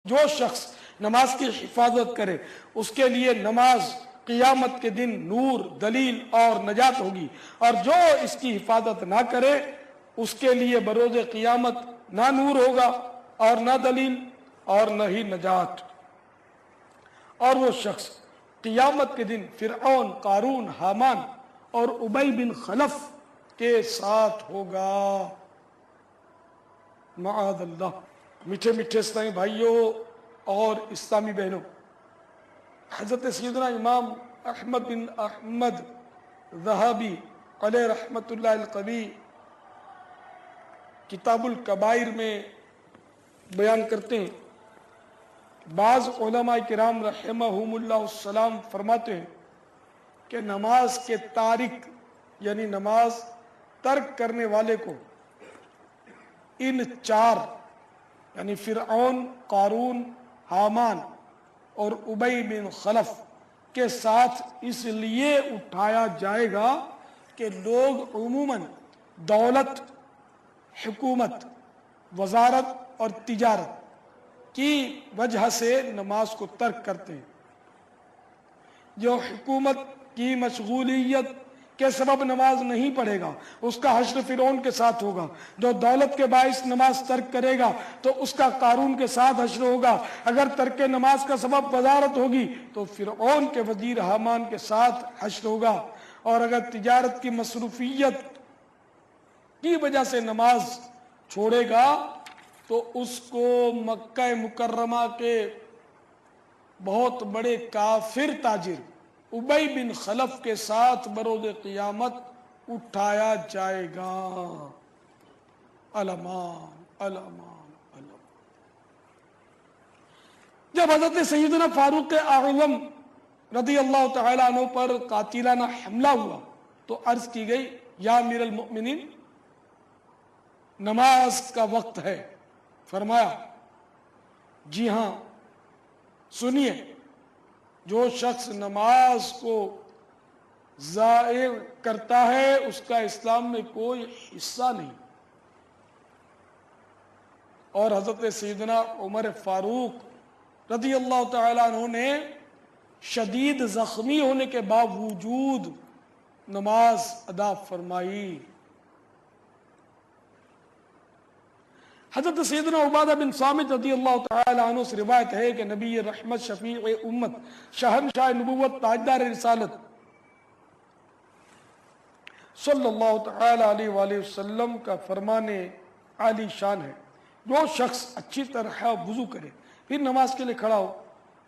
جو شخص نماز کی حفاظت کرے اس کے لیے نماز قیامت کے دن نور، دلیل اور نجات ہوگی، اور جو اس کی حفاظت نہ کرے اس کے لیے بروز قیامت نہ نور ہوگا اور نہ دلیل اور نہ ہی نجات۔ اور وہ شخص قیامت کے دن فرعون، قارون، حامان اور ابی بن خلف کے ساتھ ہوگا، معاذ اللہ۔ میٹھے میٹھے اسلامی بھائیوں اور اسلامی بہنوں، حضرت سیدنا امام احمد بن احمد ذہبی علیہ رحمت اللہ القوی کتاب الکبائر میں بیان کرتے ہیں، بعض علماء کرام رحمہم اللہ السلام فرماتے ہیں کہ نماز کے تارک یعنی نماز ترک کرنے والے کو ان چار یعنی فرعون، قارون، حامان اور ابی بن خلف کے ساتھ اس لیے اٹھایا جائے گا کہ لوگ عموماً دولت، حکومت، وزارت اور تجارت کی وجہ سے نماز کو ترک کرتے ہیں۔ جو حکومت کی مشغولیت کے سبب نماز نہیں پڑھے گا اس کا حشر فرعون کے ساتھ ہوگا، جو دولت کے باعث نماز ترک کرے گا تو اس کا قارون کے ساتھ حشر ہوگا، اگر ترک نماز کا سبب وزارت ہوگی تو فرعون کے وزیر حامان کے ساتھ حشر ہوگا، اور اگر تجارت کی مصروفیت کی وجہ سے نماز چھوڑے گا تو اس کو مکہ مکرمہ کے بہت بڑے کافر تاجر ابی بن خلف کے ساتھ بروز قیامت اٹھایا جائے گا۔ علمان علمان علمان۔ جب حضرت سیدنا فاروق اعظم رضی اللہ تعالی عنہ پر قاتلانہ حملہ ہوا تو عرض کی گئی، یا امیر المؤمنین نماز کا وقت ہے۔ فرمایا، جی ہاں سنیے، جو شخص نماز کو ضائع کرتا ہے اس کا اسلام میں کوئی حصہ نہیں۔ اور حضرت سیدنا عمر فاروق رضی اللہ تعالی عنہ نے شدید زخمی ہونے کے باوجود نماز ادا فرمائی۔ حضرت سیدنا عبادہ بن صامت رضی اللہ تعالی عنہ سے روایت ہے کہ نبی رحمت، شفیع امت، شہنشاہ نبوت، تاجدار رسالت صلی اللہ تعالی علیہ وآلہ وسلم کا فرمان عالی شان ہے، جو شخص اچھی طرح وضو کرے پھر نماز کے لیے کھڑا ہو،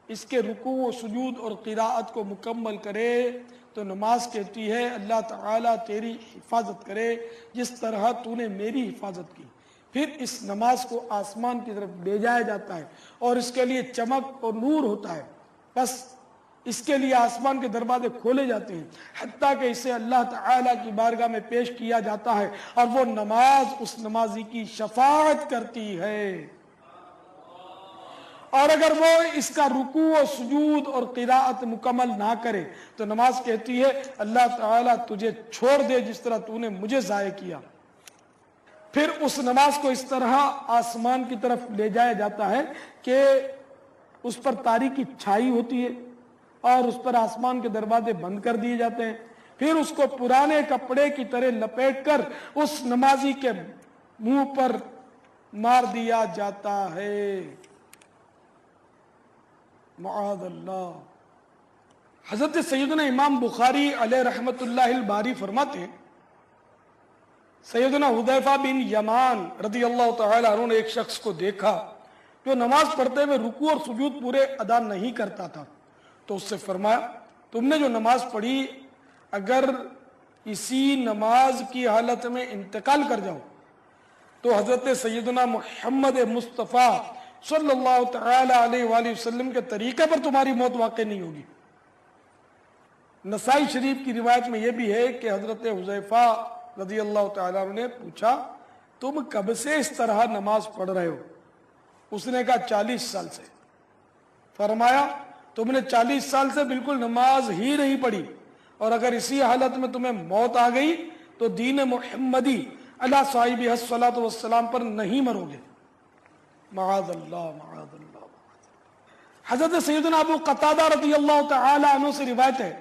اس کے رکوع و سجود اور قراءت کو مکمل کرے تو نماز کہتی ہے، اللہ تعالیٰ تیری حفاظت کرے جس طرح تو نے میری حفاظت کی۔ پھر اس نماز کو آسمان کی طرف لے جایا جاتا ہے اور اس کے لیے چمک اور نور ہوتا ہے، بس اس کے لیے آسمان کے دروازے کھولے جاتے ہیں حتیٰ کہ اسے اللہ تعالیٰ کی بارگاہ میں پیش کیا جاتا ہے اور وہ نماز اس نمازی کی شفاعت کرتی ہے، اور اگر وہ اس کا رکوع و سجود اور قراءت مکمل نہ کرے تو نماز کہتی ہے، اللہ تعالیٰ تجھے چھوڑ دے جس طرح تو نے مجھے ضائع کیا۔ پھر اس نماز کو اس طرح آسمان کی طرف لے جایا جاتا ہے کہ اس پر تاریکی چھائی ہوتی ہے اور اس پر آسمان کے دروازے بند کر دیے جاتے ہیں، پھر اس کو پرانے کپڑے کی طرح لپیٹ کر اس نمازی کے منہ پر مار دیا جاتا ہے، معاذ اللہ۔ حضرت سیدنا امام بخاری علیہ رحمت اللہ الباری فرماتے ہیں، سیدنا حذیفہ بن یمان رضی اللہ تعالی عنہ نے ایک شخص کو دیکھا جو نماز پڑھتے ہوئے رکوع اور سجود پورے ادا نہیں کرتا تھا، تو اس سے فرمایا، تم نے جو نماز پڑھی اگر اسی نماز کی حالت میں انتقال کر جاؤ تو حضرت سیدنا محمد مصطفیٰ صلی اللہ تعالی علیہ وآلہ وسلم کے طریقے پر تمہاری موت واقع نہیں ہوگی۔ نسائی شریف کی روایت میں یہ بھی ہے کہ حضرت حذیفہ رضی اللہ تعالیٰ عنہ نے پوچھا، تم کب سے اس طرح نماز پڑھ رہے ہو؟ اس نے کہا 40 سال سے۔ فرمایا، تم نے 40 سال سے بالکل نماز ہی نہیں پڑھی، اور اگر اسی حالت میں تمہیں موت آ گئی تو دین محمدی علی صاحبہ الصلاۃ والسلام پر نہیں مرو گے، معاذ اللہ معاذ اللہ۔ حضرت سیدنا ابو قتادہ رضی اللہ تعالی عنہ سے روایت ہے،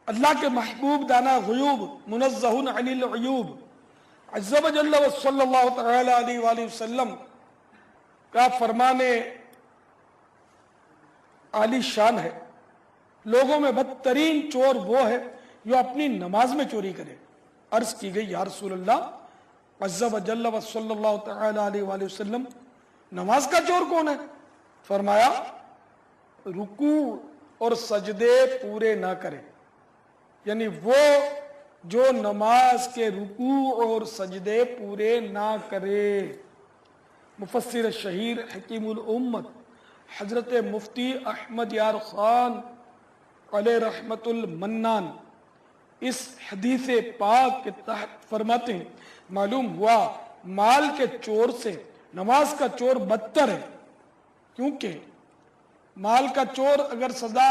اللہ کے محبوب دانا غیوب منزہ عن العیوب عز و جل و صلی اللہ تعالی علیہ وآلہ وسلم کا فرمان عالی شان ہے، لوگوں میں بدترین چور وہ ہے جو اپنی نماز میں چوری کرے۔ عرض کی گئی یا رسول اللہ عز و جل و صلی اللہ تعالی علیہ وآلہ وسلم، نماز کا چور کون ہے؟ فرمایا رکوع اور سجدے پورے نہ کرے، یعنی وہ جو نماز کے رکوع اور سجدے پورے نہ کرے۔ مفسر شہیر حکیم الامت حضرت مفتی احمد یار خان علیہ رحمت المنان اس حدیث پاک کے تحت فرماتے ہیں معلوم ہوا مال کے چور سے نماز کا چور بدتر ہے، کیونکہ مال کا چور اگر سزا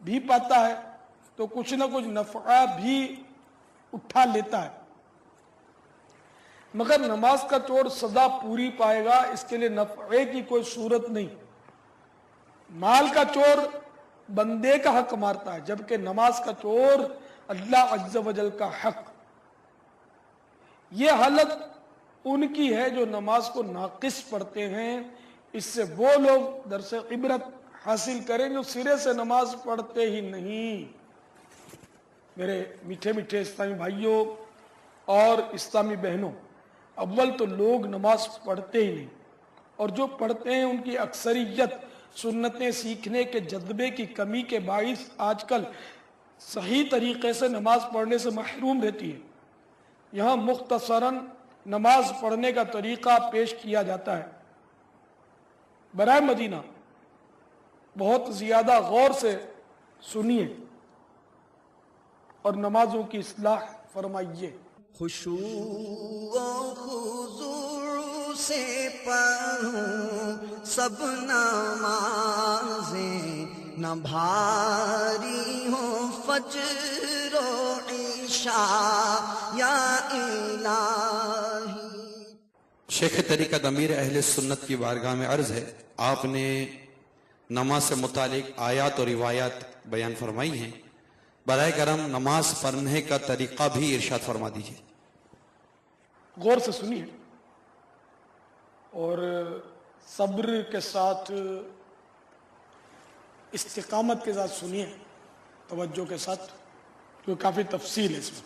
بھی پاتا ہے تو کچھ نہ کچھ نفع بھی اٹھا لیتا ہے، مگر نماز کا چور سزا پوری پائے گا، اس کے لیے نفع کی کوئی صورت نہیں۔ مال کا چور بندے کا حق مارتا ہے، جبکہ نماز کا چور اللہ عز و جل کا حق۔ یہ حالت ان کی ہے جو نماز کو ناقص پڑھتے ہیں، اس سے وہ لوگ درس عبرت حاصل کریں جو سرے سے نماز پڑھتے ہی نہیں۔ میرے میٹھے میٹھے اسلامی بھائیوں اور اسلامی بہنوں، اول تو لوگ نماز پڑھتے ہی نہیں، اور جو پڑھتے ہیں ان کی اکثریت سنتیں سیکھنے کے جذبے کی کمی کے باعث آج کل صحیح طریقے سے نماز پڑھنے سے محروم رہتی ہے۔ یہاں مختصراً نماز پڑھنے کا طریقہ پیش کیا جاتا ہے۔ برائے مدینہ بہت زیادہ غور سے سنیے اور نمازوں کی اصلاح فرمائیے۔ خشوع و خضوع سے پڑھوں سب نمازیں، نہ بھاری ہوں فجر و عشاء یا الہی۔ شیخ طریقت امیر اہل سنت کی بارگاہ میں عرض ہے، آپ نے نماز سے متعلق آیات اور روایات بیان فرمائی ہیں، برائے کرم نماز پڑھنے کا طریقہ بھی ارشاد فرما دیجیے۔ غور سے سنیے اور صبر کے ساتھ استقامت کے ساتھ سنیے، توجہ کے ساتھ، جو کافی تفصیل ہے اس میں،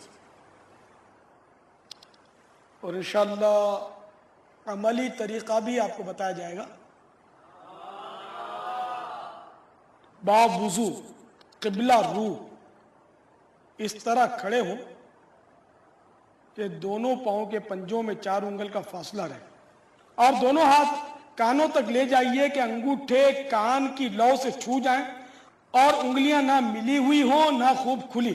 اور انشاءاللہ عملی طریقہ بھی آپ کو بتایا جائے گا۔ با وضو قبلہ رو اس طرح کھڑے ہوں کہ دونوں پاؤں کے پنجوں میں 4 انگل کا فاصلہ رہے، اور دونوں ہاتھ کانوں تک لے جائیے کہ انگوٹھے کان کی لو سے چھو جائیں، اور انگلیاں نہ ملی ہوئی ہوں نہ خوب کھلی،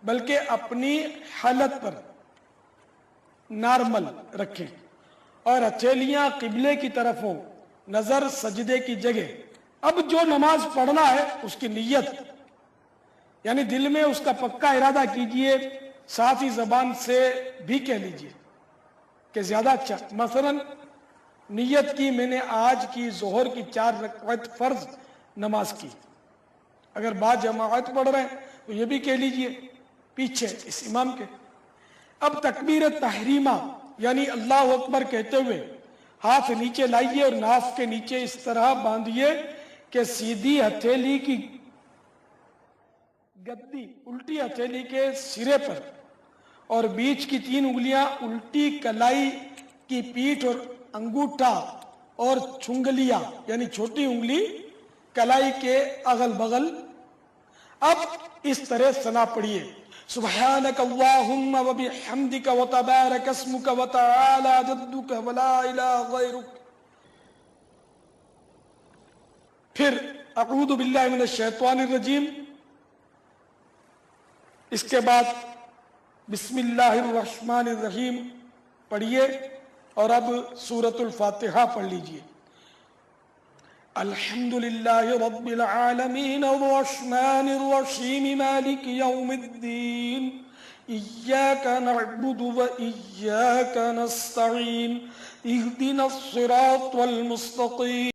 بلکہ اپنی حالت پر نارمل رکھیں، اور ہتھیلیاں قبلے کی طرف ہوں، نظر سجدے کی جگہ۔ اب جو نماز پڑھنا ہے اس کی نیت، یعنی دل میں اس کا پکا ارادہ کیجئے، ساتھ ہی زبان سے بھی کہہ لیجئے کہ زیادہ اچھا۔ مثلا نیت کی میں نے آج کی ظہر کی 4 رکعت فرض نماز کی، اگر بعض جماعت پڑھ رہے ہیں تو یہ بھی کہہ لیجئے پیچھے اس امام کے۔ اب تکبیر تحریمہ یعنی اللہ اکبر کہتے ہوئے ہاتھ نیچے لائیے اور ناف کے نیچے اس طرح باندھیے کہ سیدھی ہتھیلی کی گدی الٹی ہتھیلی کے سرے پر، اور بیچ کی 3 انگلیاں الٹی کلائی کی پیٹھ، اور انگوٹھا اور چھنگلیاں یعنی چھوٹی انگلی کلائی کے اغل بغل۔ اب اس طرح ثنا پڑھیے، سبحانک اللہم و بحمدک و تبارک اسمک و تعالی جدک و لا الہ غیرک۔ پھر اعوذ باللہ من الشیطان الرجیم، اس کے بعد بسم اللہ الرحمن الرحیم پڑھیے، اور اب سورۃ الفاتحہ پڑھ لیجئے۔ الحمدللہ رب العالمین الرحمن الرحیم مالک یوم الدین إياك نعبد وإياك نستعين اهدنا الصراط المستقيم